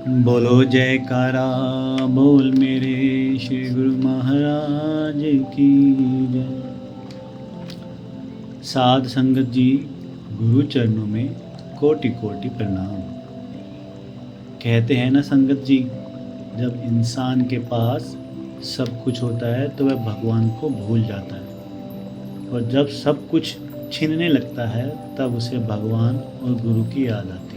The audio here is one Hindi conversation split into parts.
बोलो जयकारा बोल मेरे श्री गुरु महाराज की जय। साध संगत जी, गुरु चरणों में कोटि कोटि प्रणाम। कहते हैं ना संगत जी, जब इंसान के पास सब कुछ होता है तो वह भगवान को भूल जाता है, और जब सब कुछ छीनने लगता है तब उसे भगवान और गुरु की याद आती है।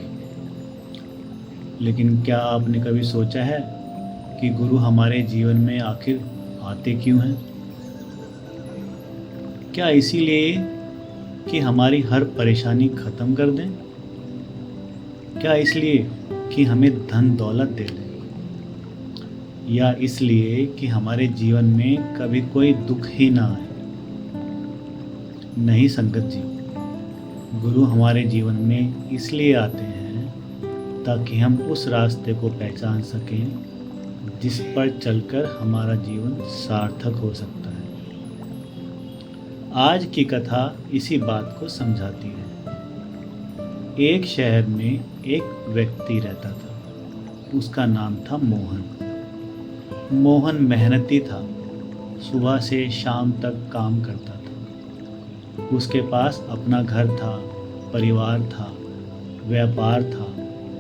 लेकिन क्या आपने कभी सोचा है कि गुरु हमारे जीवन में आखिर आते क्यों हैं? क्या इसीलिए कि हमारी हर परेशानी ख़त्म कर दें? क्या इसलिए कि हमें धन दौलत दे दें? या इसलिए कि हमारे जीवन में कभी कोई दुख ही ना आए? नहीं संगत जी, गुरु हमारे जीवन में इसलिए आते हैं ताकि हम उस रास्ते को पहचान सकें जिस पर चलकर हमारा जीवन सार्थक हो सकता है। आज की कथा इसी बात को समझाती है। एक शहर में एक व्यक्ति रहता था। उसका नाम था मोहन। मोहन मेहनती था, सुबह से शाम तक काम करता था। उसके पास अपना घर था, परिवार था, व्यापार था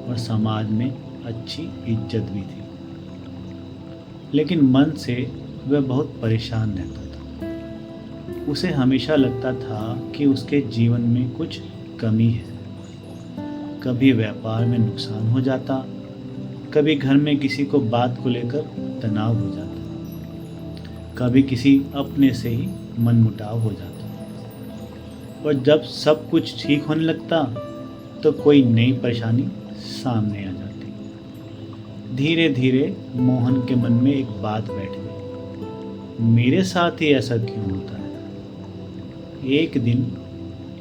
और समाज में अच्छी इज्जत भी थी। लेकिन मन से वह बहुत परेशान रहता था। उसे हमेशा लगता था कि उसके जीवन में कुछ कमी है। कभी व्यापार में नुकसान हो जाता, कभी घर में किसी को बात को लेकर तनाव हो जाता, कभी किसी अपने से ही मनमुटाव हो जाता। और जब सब कुछ ठीक होने लगता तो कोई नई परेशानी सामने आ जाती। धीरे धीरे मोहन के मन में एक बात बैठ गई, मेरे साथ ही ऐसा क्यों होता है? एक दिन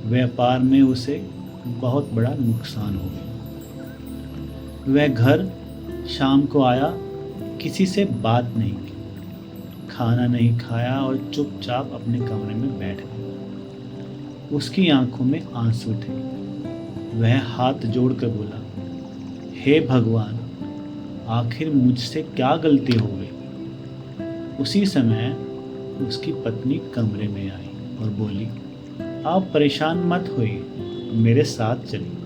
व्यापार में उसे बहुत बड़ा नुकसान हो गया। वह घर शाम को आया, किसी से बात नहीं की, खाना नहीं खाया और चुपचाप अपने कमरे में बैठ गया। उसकी आंखों में आंसू थे। वह हाथ जोड़कर बोला, हे भगवान, आखिर मुझसे क्या गलती हो गई? उसी समय उसकी पत्नी कमरे में आई और बोली, आप परेशान मत होइए, मेरे साथ चलिए।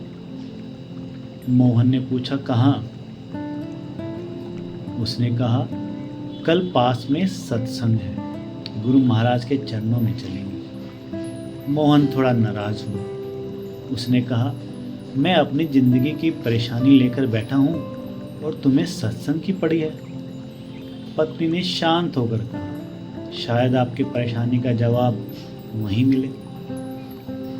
मोहन ने पूछा, कहाँ? उसने कहा, कल पास में सत्संग है, गुरु महाराज के चरणों में चलेंगे। मोहन थोड़ा नाराज हुआ। उसने कहा, मैं अपनी ज़िंदगी की परेशानी लेकर बैठा हूँ और तुम्हें सत्संग की पड़ी है। पत्नी ने शांत होकर कहा, शायद आपकी परेशानी का जवाब वहीं मिले।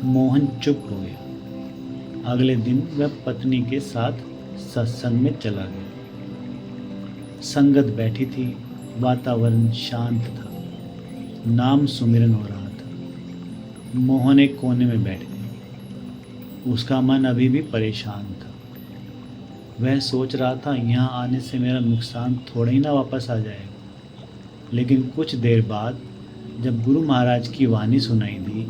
मोहन चुप हो गया। अगले दिन वह पत्नी के साथ सत्संग में चला गया। संगत बैठी थी, वातावरण शांत था, नाम सुमिरन हो रहा था। मोहन एक कोने में बैठ गया। उसका मन अभी भी परेशान था। वह सोच रहा था, यहाँ आने से मेरा नुकसान थोड़ा ही ना वापस आ जाएगा। लेकिन कुछ देर बाद जब गुरु महाराज की वाणी सुनाई दी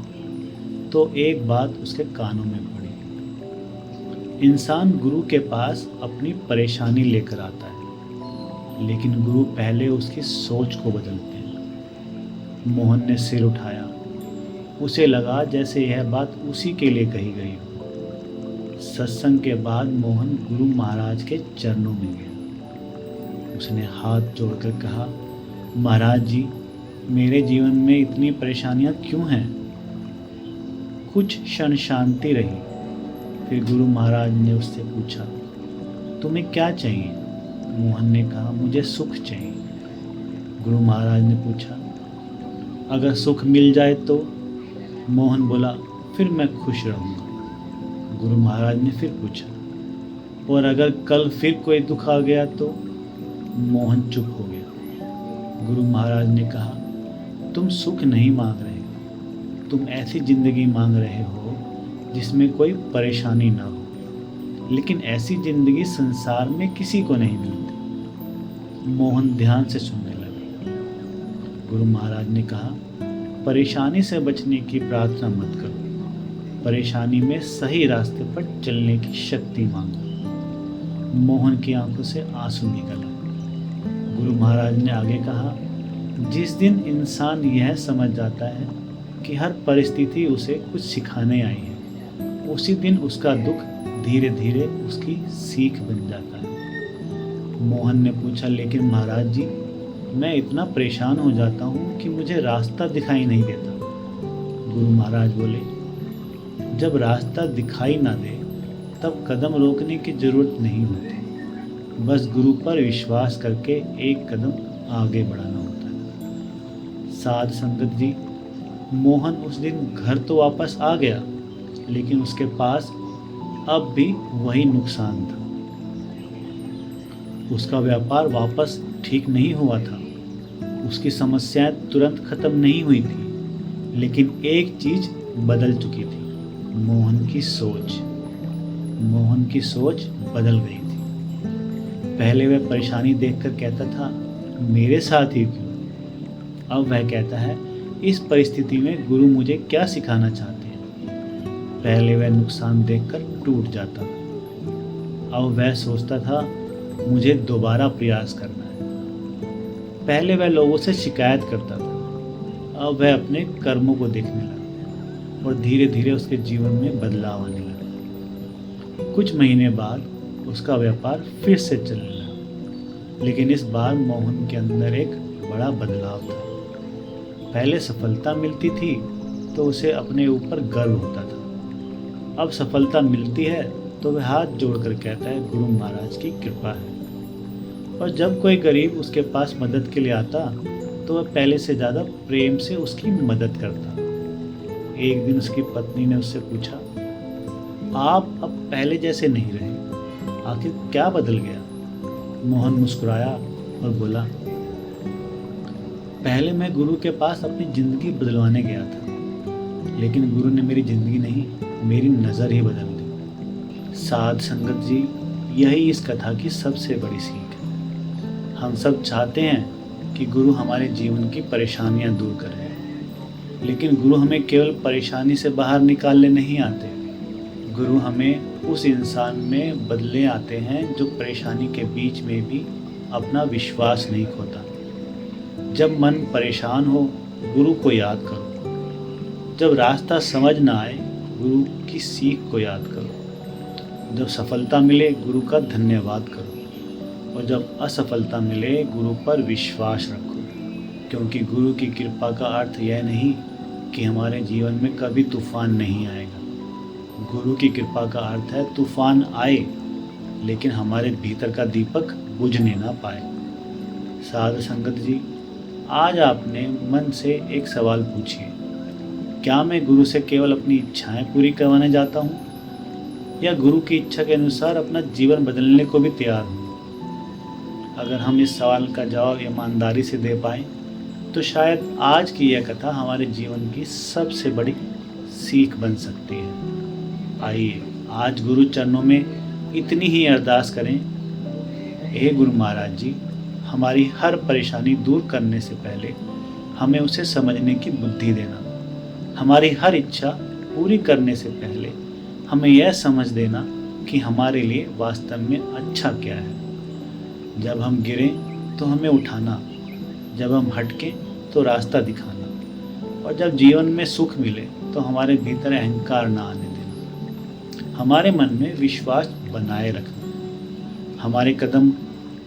तो एक बात उसके कानों में पड़ी। इंसान गुरु के पास अपनी परेशानी लेकर आता है, लेकिन गुरु पहले उसकी सोच को बदलते हैं। मोहन ने सिर उठाया। उसे लगा जैसे यह बात उसी के लिए कही गई हो। सत्संग के बाद मोहन गुरु महाराज के चरणों में गया। उसने हाथ जोड़कर कहा, महाराज जी, मेरे जीवन में इतनी परेशानियां क्यों हैं? कुछ क्षण शांति रही। फिर गुरु महाराज ने उससे पूछा, तुम्हें क्या चाहिए? मोहन ने कहा, मुझे सुख चाहिए। गुरु महाराज ने पूछा, अगर सुख मिल जाए तो? मोहन बोला, फिर मैं खुश रहूँगा। गुरु महाराज ने फिर पूछा, और अगर कल फिर कोई दुख आ गया तो? मोहन चुप हो गया। गुरु महाराज ने कहा, तुम सुख नहीं मांग रहे, तुम ऐसी जिंदगी मांग रहे हो जिसमें कोई परेशानी ना हो। लेकिन ऐसी जिंदगी संसार में किसी को नहीं मिलती। मोहन ध्यान से सुनने लगा। गुरु महाराज ने कहा, परेशानी से बचने की प्रार्थना मत करो, परेशानी में सही रास्ते पर चलने की शक्ति मांगो। मोहन की आंखों से आंसू निकल आए। गुरु महाराज ने आगे कहा, जिस दिन इंसान यह समझ जाता है कि हर परिस्थिति उसे कुछ सिखाने आई है, उसी दिन उसका दुख धीरे धीरे उसकी सीख बन जाता है। मोहन ने पूछा, लेकिन महाराज जी, मैं इतना परेशान हो जाता हूँ कि मुझे रास्ता दिखाई नहीं देता। गुरु महाराज बोले, जब रास्ता दिखाई ना दे तब कदम रोकने की जरूरत नहीं होती, बस गुरु पर विश्वास करके एक कदम आगे बढ़ाना होता है। साध संगत जी, मोहन उस दिन घर तो वापस आ गया, लेकिन उसके पास अब भी वही नुकसान था। उसका व्यापार वापस ठीक नहीं हुआ था, उसकी समस्याएं तुरंत खत्म नहीं हुई थी, लेकिन एक चीज बदल चुकी थी, मोहन की सोच। मोहन की सोच बदल गई थी। पहले वह परेशानी देखकर कहता था, मेरे साथ ही क्यों? अब वह कहता है, इस परिस्थिति में गुरु मुझे क्या सिखाना चाहते हैं। पहले वह नुकसान देखकर टूट जाता था, अब वह सोचता था, मुझे दोबारा प्रयास करना है। पहले वह लोगों से शिकायत करता था, अब वह अपने कर्मों को देखने लगा और धीरे धीरे उसके जीवन में बदलाव आने लगा। कुछ महीने बाद उसका व्यापार फिर से चलने लगा, लेकिन इस बार मोहन के अंदर एक बड़ा बदलाव था। पहले सफलता मिलती थी तो उसे अपने ऊपर गर्व होता था, अब सफलता मिलती है तो वह हाथ जोड़कर कहता है, गुरु महाराज की कृपा है। और जब कोई गरीब उसके पास मदद के लिए आता तो वह पहले से ज़्यादा प्रेम से उसकी मदद करता। एक दिन उसकी पत्नी ने उससे पूछा, आप अब पहले जैसे नहीं रहे, आखिर क्या बदल गया? मोहन मुस्कुराया और बोला, पहले मैं गुरु के पास अपनी ज़िंदगी बदलवाने गया था, लेकिन गुरु ने मेरी ज़िंदगी नहीं, मेरी नज़र ही बदल दी। साध संगत जी, यही इस कथा की सबसे बड़ी सीख है। हम सब चाहते हैं कि गुरु हमारे जीवन की परेशानियां दूर करें, लेकिन गुरु हमें केवल परेशानी से बाहर निकालने नहीं आते। गुरु हमें उस इंसान में बदले आते हैं जो परेशानी के बीच में भी अपना विश्वास नहीं खोता। जब मन परेशान हो, गुरु को याद करो। जब रास्ता समझ ना आए, गुरु की सीख को याद करो। जब सफलता मिले, गुरु का धन्यवाद करो, और जब असफलता मिले, गुरु पर विश्वास रखो। क्योंकि गुरु की कृपा का अर्थ यह नहीं कि हमारे जीवन में कभी तूफान नहीं आएगा। गुरु की कृपा का अर्थ है तूफान आए, लेकिन हमारे भीतर का दीपक बुझने ना पाए। साध संगत जी, आज आपने मन से एक सवाल पूछिए, क्या मैं गुरु से केवल अपनी इच्छाएं पूरी करवाने जाता हूँ, या गुरु की इच्छा के अनुसार अपना जीवन बदलने को भी तैयार हूँ? अगर हम इस सवाल का जवाब ईमानदारी से दे पाएँ तो शायद आज की यह कथा हमारे जीवन की सबसे बड़ी सीख बन सकती है। आइए आज गुरु चरणों में इतनी ही अरदास करें, हे गुरु महाराज जी, हमारी हर परेशानी दूर करने से पहले हमें उसे समझने की बुद्धि देना। हमारी हर इच्छा पूरी करने से पहले हमें यह समझ देना कि हमारे लिए वास्तव में अच्छा क्या है। जब हम गिरें तो हमें उठाना, जब हम हटकें तो रास्ता दिखाना, और जब जीवन में सुख मिले तो हमारे भीतर अहंकार ना आने देना। हमारे मन में विश्वास बनाए रखना, हमारे कदम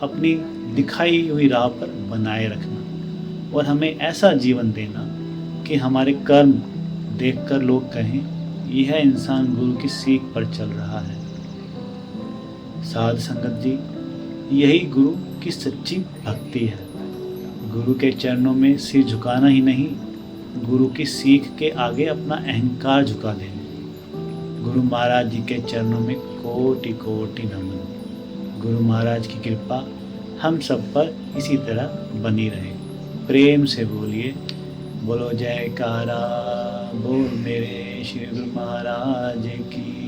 अपनी दिखाई हुई राह पर बनाए रखना, और हमें ऐसा जीवन देना कि हमारे कर्म देखकर लोग कहें, यह इंसान गुरु की सीख पर चल रहा है। साध संगत जी, यही गुरु की सच्ची भक्ति है। गुरु के चरणों में सिर झुकाना ही नहीं, गुरु की सीख के आगे अपना अहंकार झुका देना। गुरु महाराज जी के चरणों में कोटि कोटि नमन। गुरु महाराज की कृपा हम सब पर इसी तरह बनी रहे। प्रेम से बोलिए, बोलो जयकारा, बोल मेरे श्री गुरु महाराज की।